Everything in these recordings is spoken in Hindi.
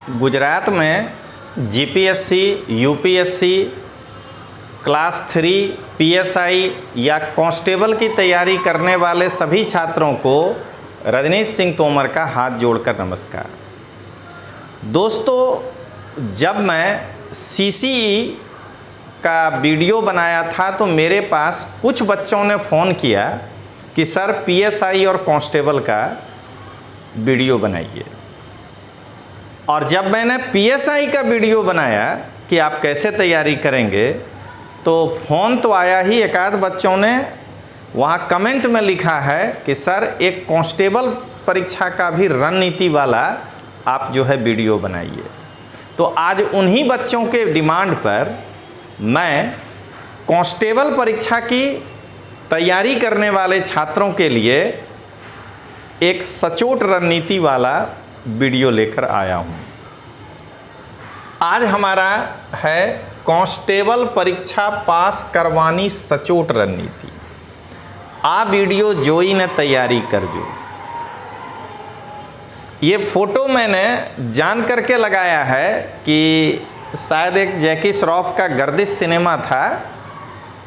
गुजरात में जीपीएससी, यूपीएससी, क्लास 3 पीएसआई या कांस्टेबल की तैयारी करने वाले सभी छात्रों को रजनीश सिंह तोमर का हाथ जोड़कर नमस्कार। दोस्तों, जब मैं सीसीई का वीडियो बनाया था तो मेरे पास कुछ बच्चों ने फ़ोन किया कि सर पीएसआई और कांस्टेबल का वीडियो बनाइए। और जब मैंने पीएसआई का वीडियो बनाया कि आप कैसे तैयारी करेंगे तो फ़ोन तो आया ही, एक आध बच्चों ने वहाँ कमेंट में लिखा है कि सर एक कांस्टेबल परीक्षा का भी रणनीति वाला आप जो है वीडियो बनाइए। तो आज उन्हीं बच्चों के डिमांड पर मैं कांस्टेबल परीक्षा की तैयारी करने वाले छात्रों के लिए एक सचोट रणनीति वाला वीडियो लेकर आया हूँ। आज हमारा है कांस्टेबल परीक्षा पास करवानी सचोट रणनीति। आ वीडियो जोई ने तैयारी कर जो। ये फ़ोटो मैंने जान करके लगाया है कि शायद एक जैकी श्रॉफ का गर्दिश सिनेमा था,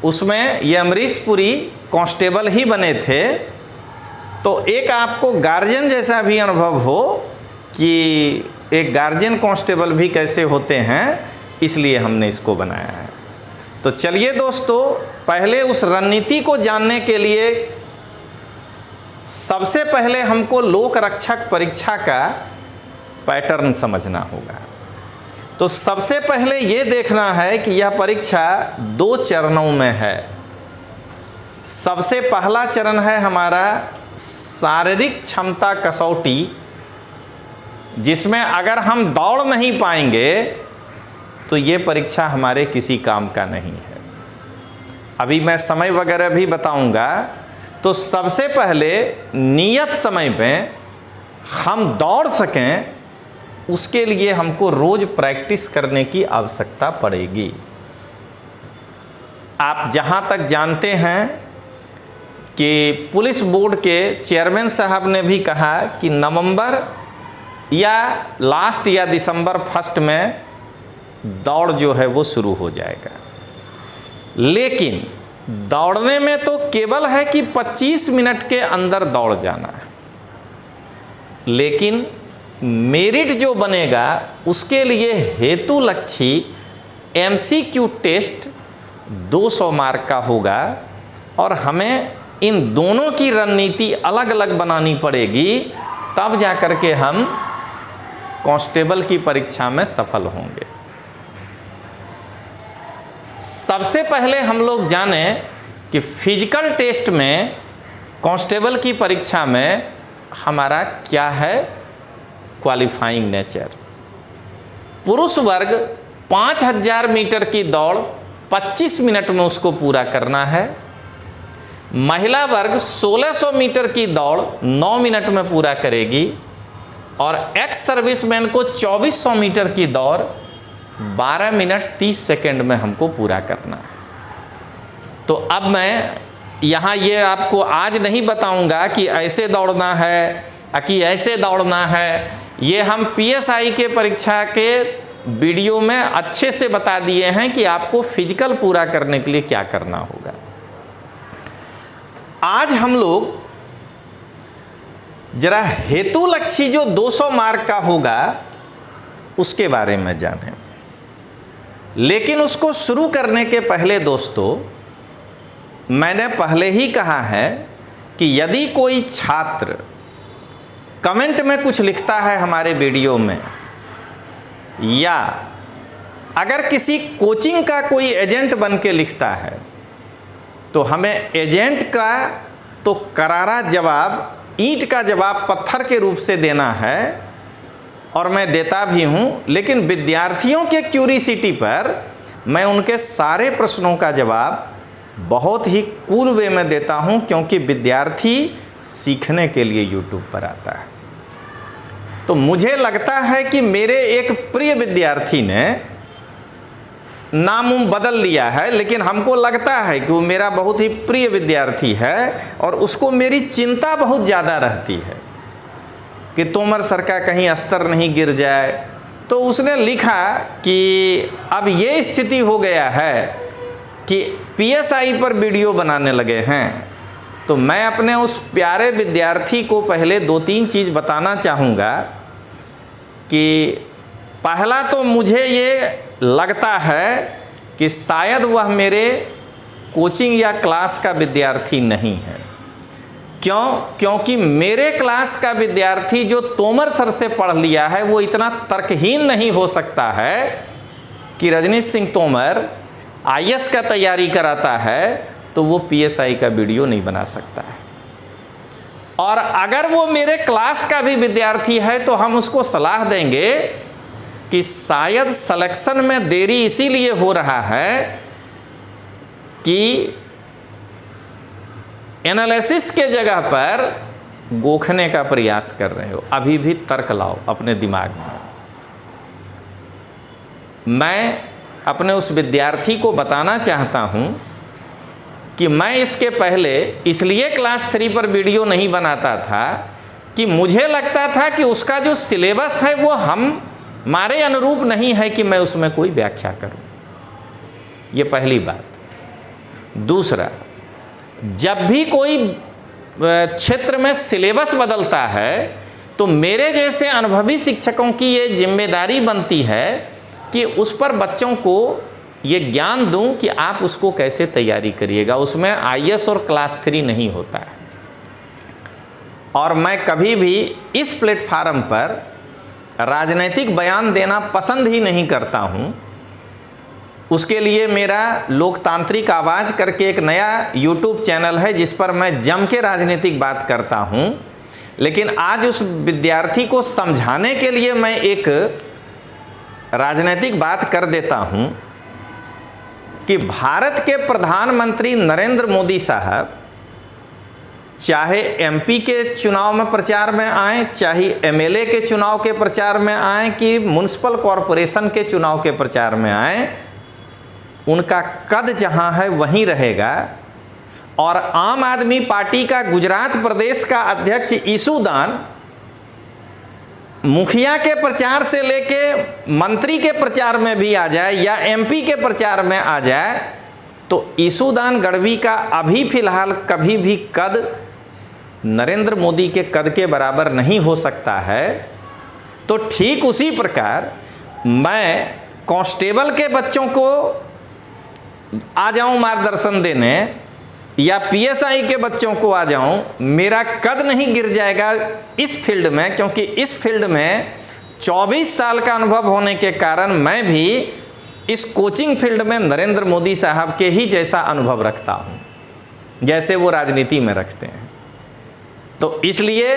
उसमें ये अमरीश पुरी कांस्टेबल ही बने थे। तो एक आपको गार्जियन जैसा भी अनुभव हो कि एक गार्जियन कांस्टेबल भी कैसे होते हैं, इसलिए हमने इसको बनाया है। तो चलिए दोस्तों, पहले उस रणनीति को जानने के लिए सबसे पहले हमको लोक रक्षक परीक्षा का पैटर्न समझना होगा। तो सबसे पहले ये देखना है कि यह परीक्षा 2 चरणों में है। सबसे पहला चरण है हमारा शारीरिक क्षमता कसौटी, जिसमें अगर हम दौड़ नहीं पाएंगे तो ये परीक्षा हमारे किसी काम का नहीं है। अभी मैं समय वगैरह भी बताऊंगा। तो सबसे पहले नियत समय में हम दौड़ सकें, उसके लिए हमको रोज प्रैक्टिस करने की आवश्यकता पड़ेगी। आप जहां तक जानते हैं कि पुलिस बोर्ड के चेयरमैन साहब ने भी कहा कि नवंबर या लास्ट या दिसंबर फर्स्ट में दौड़ जो है वो शुरू हो जाएगा। लेकिन दौड़ने में तो केवल है कि 25 मिनट के अंदर दौड़ जाना है, लेकिन मेरिट जो बनेगा उसके लिए हेतु लक्ष्य एमसीक्यू टेस्ट 200 मार्क का होगा। और हमें इन दोनों की रणनीति अलग अलग बनानी पड़ेगी, तब जाकर के हम कांस्टेबल की परीक्षा में सफल होंगे। सबसे पहले हम लोग जाने कि फिजिकल टेस्ट में कांस्टेबल की परीक्षा में हमारा क्या है क्वालिफाइंग नेचर। पुरुष वर्ग 5000 मीटर की दौड़ 25 मिनट में उसको पूरा करना है। महिला वर्ग 1600 मीटर की दौड़ 9 मिनट में पूरा करेगी। और एक्स सर्विसमैन को 2400 मीटर की दौड़ 12 मिनट 30 सेकेंड में हमको पूरा करना है। तो अब मैं यहाँ ये आपको आज नहीं बताऊंगा कि ऐसे दौड़ना है कि ऐसे दौड़ना है। ये हम पीएसआई के परीक्षा के वीडियो में अच्छे से बता दिए हैं कि आपको फिजिकल पूरा करने के लिए क्या करना होगा। आज हम लोग जरा हेतु लक्ष्य जो 200 मार्क का होगा उसके बारे में जानें। लेकिन उसको शुरू करने के पहले दोस्तों, मैंने पहले ही कहा है कि यदि कोई छात्र कमेंट में कुछ लिखता है हमारे वीडियो में, या अगर किसी कोचिंग का कोई एजेंट बन के लिखता है, तो हमें एजेंट का तो करारा जवाब, ईंट का जवाब पत्थर के रूप से देना है, और मैं देता भी हूँ। लेकिन विद्यार्थियों के क्यूरियोसिटी पर मैं उनके सारे प्रश्नों का जवाब बहुत ही कूल वे में देता हूँ, क्योंकि विद्यार्थी सीखने के लिए यूट्यूब पर आता है। तो मुझे लगता है कि मेरे एक प्रिय विद्यार्थी ने नाम बदल लिया है, लेकिन हमको लगता है कि वो मेरा बहुत ही प्रिय विद्यार्थी है और उसको मेरी चिंता बहुत ज़्यादा रहती है कि तोमर सर का कहीं स्तर नहीं गिर जाए, तो उसने लिखा कि अब ये स्थिति हो गया है कि पीएसआई पर वीडियो बनाने लगे हैं। तो मैं अपने उस प्यारे विद्यार्थी को पहले 2-3 चीज़ बताना चाहूँगा कि पहला तो मुझे ये लगता है कि शायद वह मेरे कोचिंग या क्लास का विद्यार्थी नहीं है। क्यों? क्योंकि मेरे क्लास का विद्यार्थी जो तोमर सर से पढ़ लिया है वो इतना तर्कहीन नहीं हो सकता है कि रजनीश सिंह तोमर आईएएस का तैयारी कराता है तो वो पीएसआई का वीडियो नहीं बना सकता है। और अगर वो मेरे क्लास का भी विद्यार्थी है तो हम उसको सलाह देंगे कि शायद सिलेक्शन में देरी इसीलिए हो रहा है कि एनालिसिस के जगह पर गोखने का प्रयास कर रहे हो। अभी भी तर्क लाओ अपने दिमाग में। मैं अपने उस विद्यार्थी को बताना चाहता हूं कि मैं इसके पहले इसलिए क्लास 3 पर वीडियो नहीं बनाता था कि मुझे लगता था कि उसका जो सिलेबस है वो हमारे अनुरूप नहीं है कि मैं उसमें कोई व्याख्या करूं। ये पहली बात। दूसरा, जब भी कोई क्षेत्र में सिलेबस बदलता है तो मेरे जैसे अनुभवी शिक्षकों की ये जिम्मेदारी बनती है कि उस पर बच्चों को ये ज्ञान दूं कि आप उसको कैसे तैयारी करिएगा। उसमें आईएएस और क्लास 3 नहीं होता है। और मैं कभी भी इस प्लेटफार्म पर राजनीतिक बयान देना पसंद ही नहीं करता हूं। उसके लिए मेरा लोकतांत्रिक आवाज़ करके एक नया यूट्यूब चैनल है जिस पर मैं जम के राजनीतिक बात करता हूं। लेकिन आज उस विद्यार्थी को समझाने के लिए मैं एक राजनीतिक बात कर देता हूं कि भारत के प्रधानमंत्री नरेंद्र मोदी साहब चाहे एमपी के चुनाव में प्रचार में आए, चाहे एमएलए के चुनाव के प्रचार में आए कि म्युनिसिपल कॉरपोरेशन के चुनाव के प्रचार में आए, उनका कद जहां है वहीं रहेगा। और आम आदमी पार्टी का गुजरात प्रदेश का अध्यक्ष ईसूदान मुखिया के प्रचार से लेके मंत्री के प्रचार में भी आ जाए या एमपी के प्रचार में आ जाए तो ईसूदान गढ़वी का अभी फिलहाल कभी भी कद नरेंद्र मोदी के कद के बराबर नहीं हो सकता है। तो ठीक उसी प्रकार मैं कांस्टेबल के बच्चों को आ जाऊं मार्गदर्शन देने या पीएसआई के बच्चों को आ जाऊं, मेरा कद नहीं गिर जाएगा इस फील्ड में, क्योंकि इस फील्ड में 24 साल का अनुभव होने के कारण मैं भी इस कोचिंग फील्ड में नरेंद्र मोदी साहब के ही जैसा अनुभव रखता हूं जैसे वो राजनीति में रखते हैं। तो इसलिए,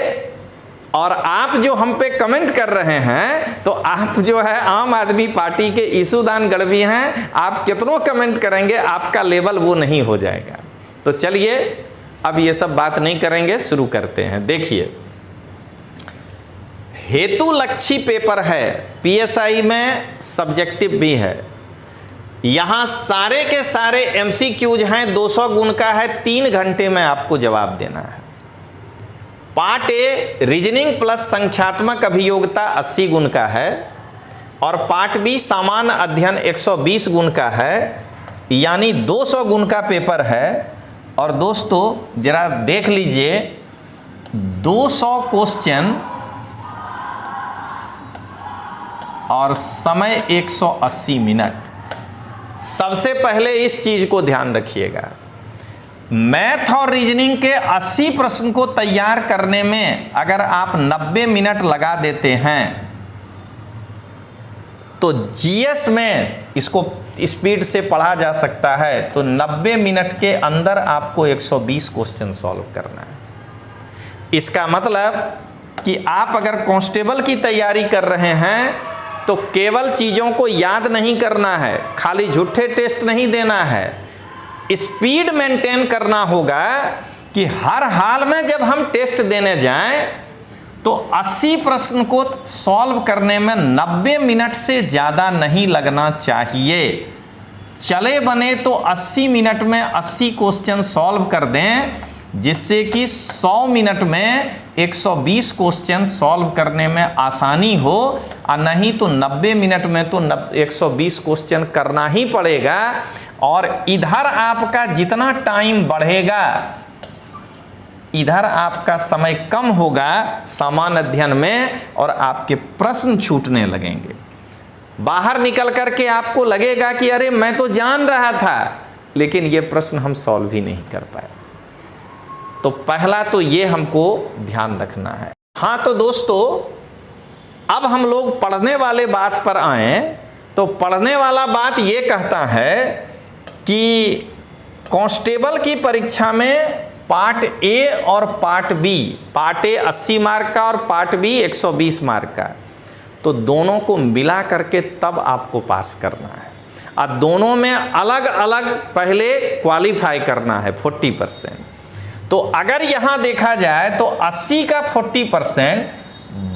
और आप जो हम पे कमेंट कर रहे हैं तो आप जो है आम आदमी पार्टी के ईसूदान गढ़वी हैं, आप कितनों कमेंट करेंगे आपका लेवल वो नहीं हो जाएगा। तो चलिए अब ये सब बात नहीं करेंगे, शुरू करते हैं। देखिए, हेतु लक्षी पेपर है, पीएसआई में सब्जेक्टिव भी है। यहां सारे के सारे एमसीक्यूज हैं, 200 गुण का है, 3 घंटे में आपको जवाब देना है। पार्ट ए रीजनिंग प्लस संख्यात्मक अभियोगिता 80 गुण का है और पार्ट बी सामान्य अध्ययन 120 गुण का है, यानी 200 गुण का पेपर है। और दोस्तों जरा देख लीजिए, 200 क्वेश्चन और समय 180 मिनट। सबसे पहले इस चीज को ध्यान रखिएगा, मैथ और रीजनिंग के 80 प्रश्न को तैयार करने में अगर आप 90 मिनट लगा देते हैं तो जीएस में इसको स्पीड से पढ़ा जा सकता है। तो 90 मिनट के अंदर आपको 120 क्वेश्चन सॉल्व करना है। इसका मतलब कि आप अगर कांस्टेबल की तैयारी कर रहे हैं तो केवल चीज़ों को याद नहीं करना है, खाली झूठे टेस्ट नहीं देना है, स्पीड मेंटेन करना होगा कि हर हाल में जब हम टेस्ट देने जाएं तो 80 प्रश्न को सॉल्व करने में 90 मिनट से ज़्यादा नहीं लगना चाहिए। चले बने तो 80 मिनट में 80 क्वेश्चन सॉल्व कर दें जिससे कि 100 मिनट में 120 क्वेश्चन सॉल्व करने में आसानी हो, और नहीं तो 90 मिनट में तो 120 क्वेश्चन करना ही पड़ेगा। और इधर आपका जितना टाइम बढ़ेगा, इधर आपका समय कम होगा सामान्य अध्ययन में, और आपके प्रश्न छूटने लगेंगे। बाहर निकल करके आपको लगेगा कि अरे मैं तो जान रहा था, लेकिन ये प्रश्न हम सॉल्व ही नहीं कर पाए। तो पहला तो ये हमको ध्यान रखना है। हाँ तो दोस्तों, अब हम लोग पढ़ने वाले बात पर आए। तो पढ़ने वाला बात ये कहता है कि कांस्टेबल की परीक्षा में पार्ट ए और part B, part A 80 mark का और पार्ट बी 120 मार्क का, तो दोनों को मिला करके तब आपको पास करना है। और दोनों में अलग अलग पहले क्वालिफाई करना है 40%। तो अगर यहाँ देखा जाए तो 80 का 40%,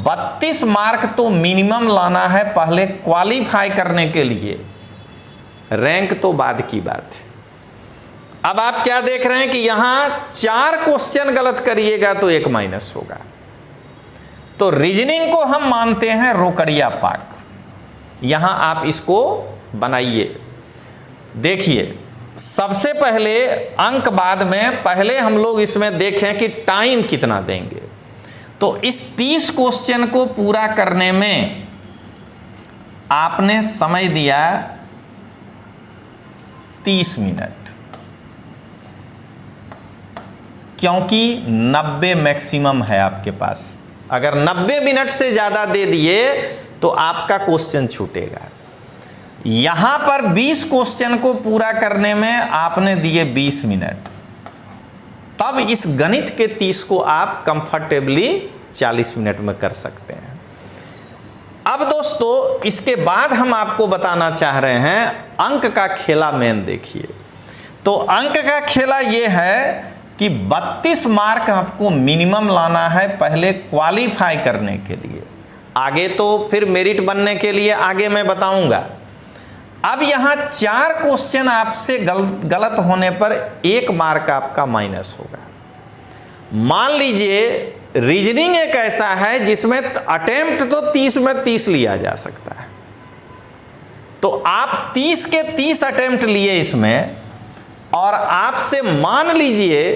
32 मार्क तो मिनिमम लाना है पहले क्वालिफाई करने के लिए, रैंक तो बाद की बात है। अब आप क्या देख रहे हैं कि यहां 4 क्वेश्चन गलत करिएगा तो 1 माइनस होगा। तो रीजनिंग को हम मानते हैं रोकड़िया पाक। यहां आप इसको बनाइए। देखिए, सबसे पहले अंक बाद में, पहले हम लोग इसमें देखें कि टाइम कितना देंगे। तो इस 30 क्वेश्चन को पूरा करने में आपने समय दिया 30 मिनट, क्योंकि 90 मैक्सिमम है आपके पास। अगर 90 मिनट से ज़्यादा दे दिए तो आपका क्वेश्चन छूटेगा। यहां पर 20 क्वेश्चन को पूरा करने में आपने दिए 20 मिनट, तब इस गणित के 30 को आप कंफर्टेबली 40 मिनट में कर सकते हैं। अब दोस्तों, इसके बाद हम आपको बताना चाह रहे हैं अंक का खेला मेन। देखिए, तो अंक का खेला यह है कि 32 मार्क आपको मिनिमम लाना है पहले क्वालिफाई करने के लिए। आगे तो फिर मेरिट बनने के लिए आगे मैं बताऊंगा। अब यहां 4 क्वेश्चन आपसे गलत होने पर 1 मार्क आपका माइनस होगा। मान लीजिए रीजनिंग एक ऐसा है जिसमें अटेम्प्ट तो 30 में 30 लिया जा सकता है। तो आप 30 के 30 अटेम्प्ट लिए इसमें, और आपसे मान लीजिए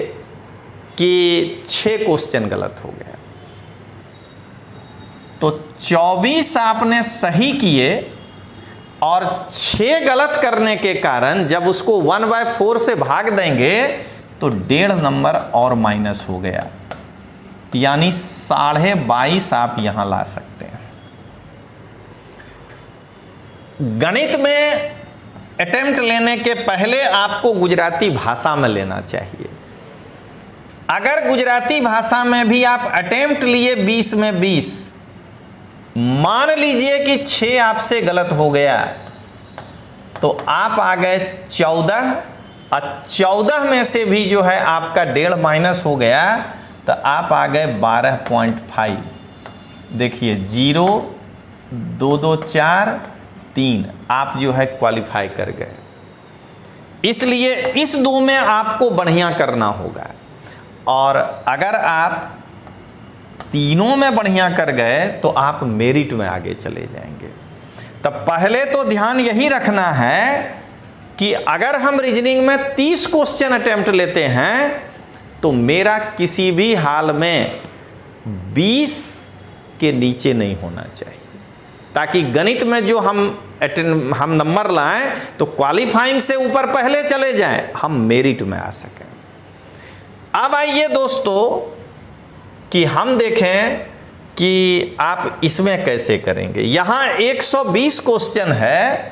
कि 6 क्वेश्चन गलत हो गया, तो 24 आपने सही किए, और 6 गलत करने के कारण जब उसको 1/4 से भाग देंगे तो 1.5 नंबर और माइनस हो गया, यानी 22.5 आप यहां ला सकते हैं। गणित में अटेम्प्ट लेने के पहले आपको गुजराती भाषा में लेना चाहिए। अगर गुजराती भाषा में भी आप अटेम्प्ट लिए 20 में 20, मान लीजिए कि 6 आपसे गलत हो गया, तो आप आ गए 14, और 14 में से भी जो है आपका 1.5 माइनस हो गया, तो आप आ गए 12.5। देखिए 0, 2, 2, 4, 3, आप जो है क्वालिफाई कर गए। इसलिए इस 2 में आपको बढ़िया करना होगा, और अगर आप तीनों में बढ़िया कर गए तो आप मेरिट में आगे चले जाएंगे। तब पहले तो ध्यान यही रखना है कि अगर हम रीजनिंग में 30 क्वेश्चन अटेम्प्ट लेते हैं तो मेरा किसी भी हाल में 20 के नीचे नहीं होना चाहिए, ताकि गणित में जो हम नंबर लाएं तो क्वालिफाइंग से ऊपर पहले चले जाएं, हम मेरिट में आ सकें। अब आइए दोस्तों कि हम देखें कि आप इसमें कैसे करेंगे। यहां 120 क्वेश्चन है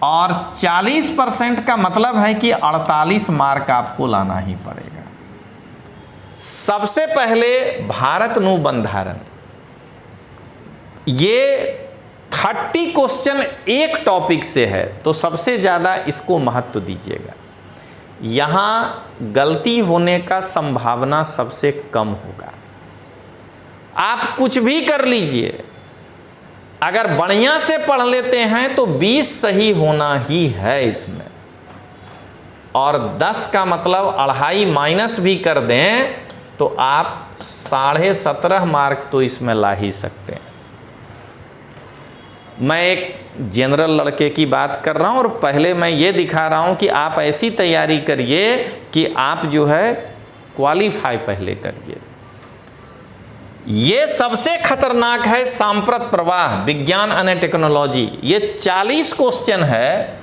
और 40% का मतलब है कि 48 मार्क आपको लाना ही पड़ेगा। सबसे पहले भारत नु बंधारण, ये 30 क्वेश्चन एक टॉपिक से है, तो सबसे ज़्यादा इसको महत्व दीजिएगा। यहाँ गलती होने का संभावना सबसे कम होगा। आप कुछ भी कर लीजिए, अगर बढ़िया से पढ़ लेते हैं तो 20 सही होना ही है इसमें। और 10 का मतलब 2.5 माइनस भी कर दें तो आप 17.5 मार्क तो इसमें ला ही सकते हैं। मैं एक जनरल लड़के की बात कर रहा हूं और पहले मैं ये दिखा रहा हूं कि आप ऐसी तैयारी करिए कि आप जो है क्वालिफाई पहले करिए। ये सबसे खतरनाक है सांप्रत प्रवाह, विज्ञान एंड टेक्नोलॉजी। ये 40 क्वेश्चन है।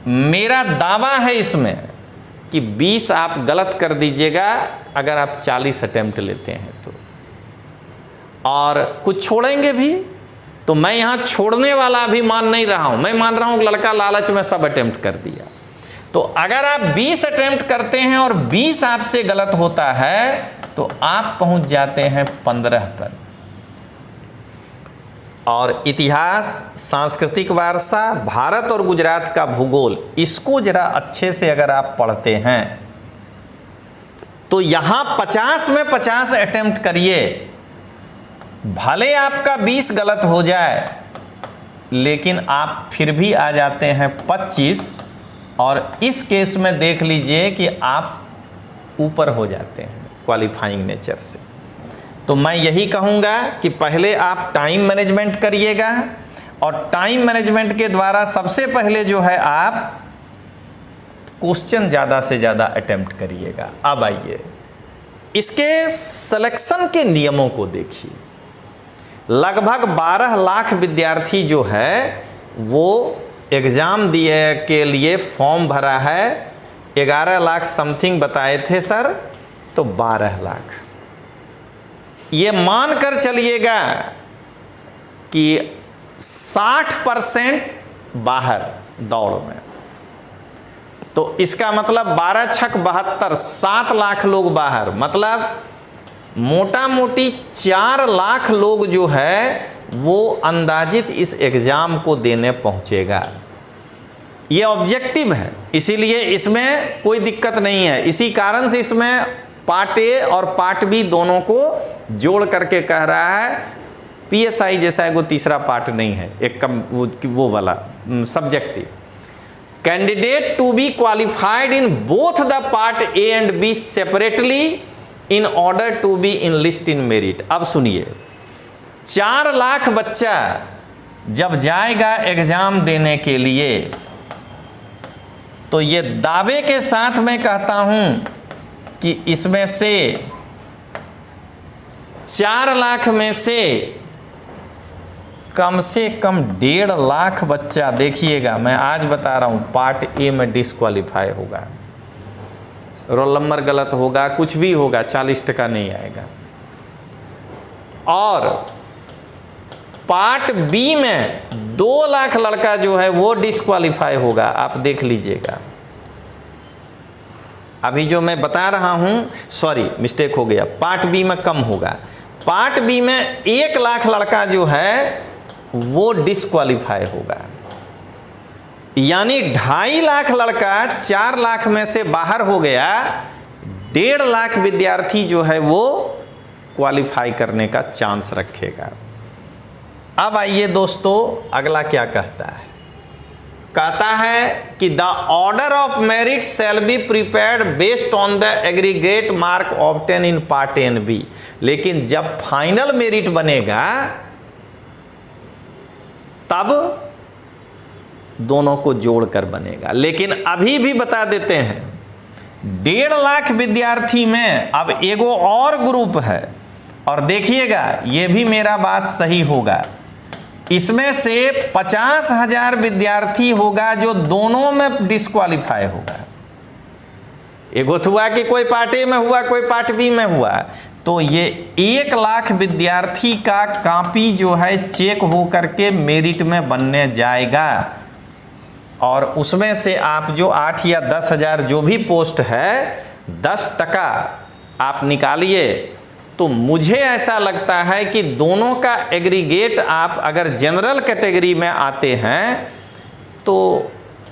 मेरा दावा है इसमें कि 20 आप गलत कर दीजिएगा अगर आप 40 अटेम्प्ट लेते हैं तो, और कुछ छोड़ेंगे भी तो मैं यहां छोड़ने वाला अभी मान नहीं रहा हूं। मैं मान रहा हूं कि लड़का लालच में सब अटेम्प्ट कर दिया। तो अगर आप 20 अटेम्प्ट करते हैं और 20 आपसे गलत होता है तो आप पहुंच जाते हैं 15 पर। और इतिहास, सांस्कृतिक वारसा, भारत और गुजरात का भूगोल, इसको जरा अच्छे से अगर आप पढ़ते हैं तो यहां 50 में 50 अटेम्प्ट करिए। भले आपका 20 गलत हो जाए लेकिन आप फिर भी आ जाते हैं 25, और इस केस में देख लीजिए कि आप ऊपर हो जाते हैं क्वालिफाइंग नेचर से। तो मैं यही कहूँगा कि पहले आप टाइम मैनेजमेंट करिएगा, और टाइम मैनेजमेंट के द्वारा सबसे पहले जो है आप क्वेश्चन ज़्यादा से ज़्यादा अटेम्प्ट करिएगा। अब आइए इसके सिलेक्शन के नियमों को देखिए। लगभग 12 लाख विद्यार्थी जो है वो एग्ज़ाम दिए के लिए फॉर्म भरा है। 11 लाख समथिंग बताए थे सर, तो 12 लाख। ये मान कर चलिएगा कि 60% बाहर दौड़ में, तो इसका मतलब 12 छक 72, 7 लाख लोग बाहर। मतलब मोटा मोटी 4 लाख लोग जो है वो अंदाजित इस एग्ज़ाम को देने पहुंचेगा। ये ऑब्जेक्टिव है, इसीलिए इसमें कोई दिक्कत नहीं है। इसी कारण से इसमें पार्ट ए और पार्ट बी दोनों को जोड़ करके कह रहा है। पीएसआई जैसा वो तीसरा पार्ट नहीं है, एक कम वो वाला subjective. Candidate to be qualified in both the part A and B separately in order to be in list in merit. अब सुनिए, 4 लाख बच्चा जब जाएगा एग्जाम देने के लिए तो ये दावे के साथ मैं कहता हूं कि इसमें से 4 लाख में से कम 1.5 लाख बच्चा, देखिएगा मैं आज बता रहा हूं, पार्ट ए में डिस्क्वालीफाई होगा। रोल नंबर गलत होगा, कुछ भी होगा, 40% नहीं आएगा। और पार्ट बी में 2 लाख लड़का जो है वो डिस्क्वालीफाई होगा। आप देख लीजिएगा, अभी जो मैं बता रहा हूं, सॉरी मिस्टेक हो गया, पार्ट बी में कम होगा। पार्ट बी में 1 लाख लड़का जो है वो डिस्क्वालीफाई होगा। यानी 2.5 लाख लड़का 4 लाख में से बाहर हो गया। 1.5 लाख विद्यार्थी जो है वो क्वालिफाई करने का चांस रखेगा। अब आइए दोस्तों, अगला क्या कहता है? कहता है कि the order of merit shall be prepared based on the aggregate mark obtain in part A and B. लेकिन जब फाइनल मेरिट बनेगा तब दोनों को जोड़कर बनेगा। लेकिन अभी भी बता देते हैं, 1.5 लाख विद्यार्थी में अब एगो और ग्रुप है, और देखिएगा ये भी मेरा बात सही होगा। इसमें से 50,000 विद्यार्थी होगा जो दोनों में डिस्क्वालीफाई होगा। एगो हुआ कि कोई पार्ट ए में हुआ, कोई पार्ट बी में हुआ, तो ये 1 लाख विद्यार्थी का कॉपी जो है चेक हो करके मेरिट में बनने जाएगा। और उसमें से आप जो 8 या 10,000 जो भी पोस्ट है 10% आप निकालिए। तो मुझे ऐसा लगता है कि दोनों का एग्रीगेट आप अगर जनरल कैटेगरी में आते हैं तो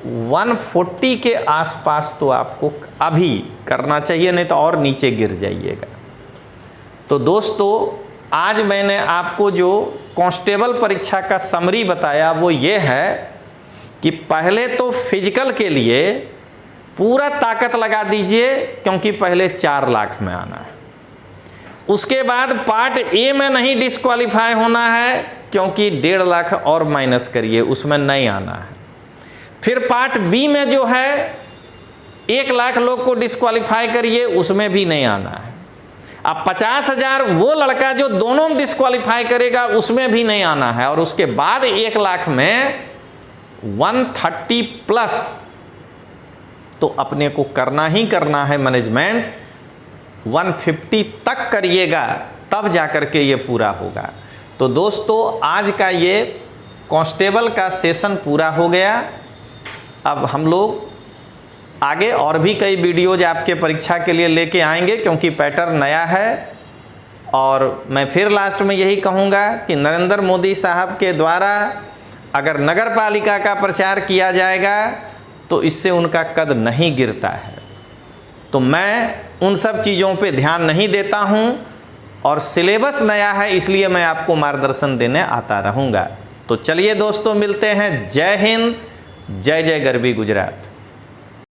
140 के आसपास तो आपको अभी करना चाहिए, नहीं तो और नीचे गिर जाइएगा। तो दोस्तों, आज मैंने आपको जो कांस्टेबल परीक्षा का समरी बताया वो ये है कि पहले तो फिजिकल के लिए पूरा ताकत लगा दीजिए, क्योंकि पहले 4 लाख में आना है। उसके बाद पार्ट ए में नहीं डिस्क्वालीफाई होना है, क्योंकि 1.5 लाख और माइनस करिए, उसमें नहीं आना है। फिर पार्ट बी में जो है 1 लाख लोग को डिस्क्वालीफाई करिए, उसमें भी नहीं आना है। अब 50,000 वो लड़का जो दोनों में डिस्क्वालीफाई करेगा, उसमें भी नहीं आना है। और उसके बाद 1 लाख में 130 प्लस तो अपने को करना ही करना है मैनेजमेंट। 150 तक करिएगा, तब जाकर के ये पूरा होगा। तो दोस्तों, आज का ये कांस्टेबल का सेशन पूरा हो गया। अब हम लोग आगे और भी कई वीडियोज आपके परीक्षा के लिए लेके आएंगे, क्योंकि पैटर्न नया है। और मैं फिर लास्ट में यही कहूँगा कि नरेंद्र मोदी साहब के द्वारा अगर नगर पालिका का प्रचार किया जाएगा तो इससे उनका कद नहीं गिरता है। तो मैं उन सब चीज़ों पे ध्यान नहीं देता हूँ, और सिलेबस नया है, इसलिए मैं आपको मार्गदर्शन देने आता रहूँगा। तो चलिए दोस्तों, मिलते हैं। जय हिंद, जय जय गरवी गुजरात।